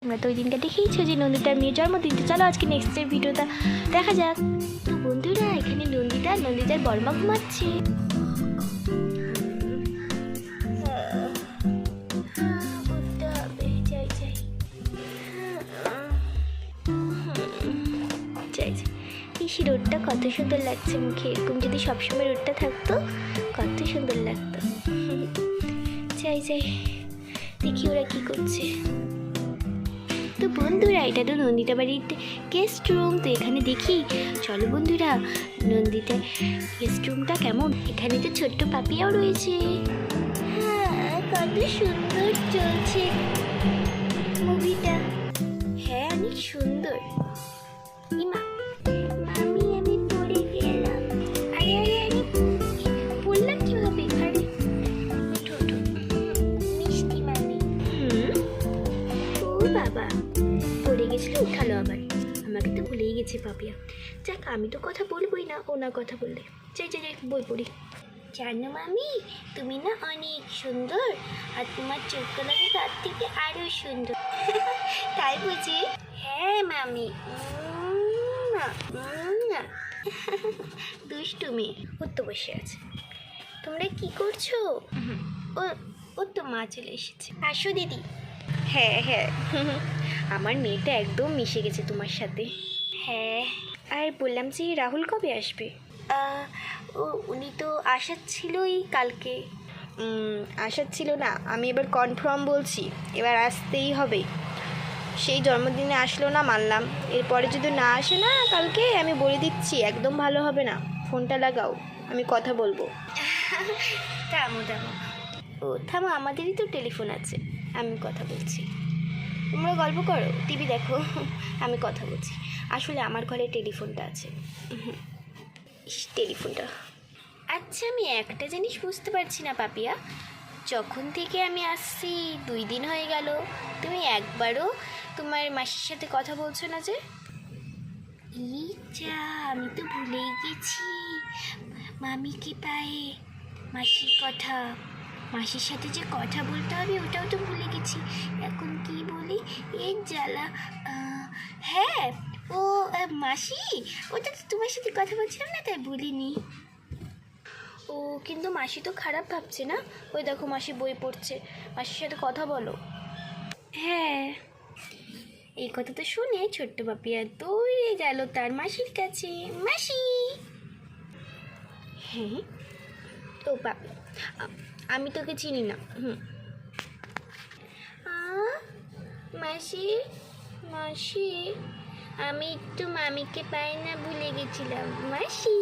তোমরা তো ওই দিনটা দেখেইছো যে নন্দিতার মেয়ের জন্মদিন। তো চলো আজকে নেক্সটের ভিডিওটা দেখা যাক। তো বন্ধুরা, এখানে নন্দিতার বর্মা ঘুমাচ্ছে। পিসি রোদটা কত সুন্দর লাগছে মুখে, এরকম যদি সবসময় রোদটা থাকতো কত সুন্দর লাগতো। যাই দেখি ওরা কি করছে। তো বন্ধুরা, এটা তো নন্দিতা বাড়ির গেস্ট রুম। তো এখানে দেখি, চলো বন্ধুরা নন্দিতা গেস্ট রুমটা কেমন। এখানে তো ছোট্ট পাপিয়াও রয়েছে। হ্যাঁ, কত সুন্দর চলছে মুভিটা। হ্যাঁ, অনেক সুন্দর। ইমা মামি, আমি পড়ে গেলাম। আরে আরে আরে, পড়লাম কিভাবে? আরে মিষ্টি মামি। ও বাবা, পড়ে গেছিল, উঠালো আবার। আমাকে তো ভুলেই গেছে পাপিয়া। যাক, আমি তো কথা বলবোই না, ওনার কথা বললে। যাই বই পড়ি। জানো মামি, তুমি না অনেক সুন্দর, আর তোমার চোখগুলো তার থেকে আরো সুন্দর। তাই বুঝি? হ্যাঁ মামি। দুষ্টু মেয়ে। ও তো বসে আছে। তোমরা কি করছো? ও তো মা চলে এসেছে। আসো দিদি। হ্যাঁ, আমার মেয়েটা একদম মিশে গেছে তোমার সাথে। হ্যাঁ, আর বললাম যে রাহুল কবে আসবে? উনি তো আসার ছিলই কালকে। আসার ছিল না, আমি এবার কনফার্ম বলছি, এবার আসতেই হবে। সেই জন্মদিনে আসলো না মানলাম, এরপরে যদি না আসে না কালকে, আমি বলে দিচ্ছি একদম ভালো হবে না। ফোনটা লাগাও, আমি কথা বলবো। থামো, আমাদেরই তো টেলিফোন আছে, আমি কথা বলছি। তোমরা গল্প করো, টিভি দেখো, আমি কথা বলছি। আসলে আমার ঘরে টেলিফোনটা আছে। টেলিফোনটা আচ্ছা, আমি একটা জিনিস বুঝতে পারছি না পাপিয়া, যখন থেকে আমি আসছি 2 দিন হয়ে গেল, তুমি একবারও তোমার মাসির সাথে কথা বলছো না যে? যা, আমি তো ভুলেই গেছি মামিকে পায়ে মাসির কথা। মাসির সাথে যে কথা বলতে হবে ওটাও তো ভুলে গেছি। এখন কি বলি, এর জ্বালা। হ্যাঁ, ও মাসি, ওটা তো তোমার সাথে কথা বলছিলাম না, তাই বলিনি। ও কিন্তু মাসি তো খারাপ ভাবছে না? ওই দেখো, মাসি বই পড়ছে, মাসির সাথে কথা বলো। হ্যাঁ, এই কথা তো শুনে ছোট্ট পাপিয়া দৌড়ে গেল তার মাসির কাছে। মাসি। হ্যাঁ, ও পাপি, আমি তোকে চিনি না। মাসি, আমি একটু মামিকে পাই না, ভুলে গেছিলাম মাসি।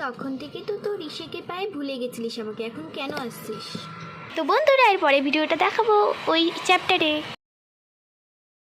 তখন থেকে তো তোর ঋষিকে পায়ে ভুলে গেছিলিস আমাকে, এখন কেন আসছিস? তো বন্ধুরা, এর পরে ভিডিওটা দেখাবো ওই চ্যাপ্টারে।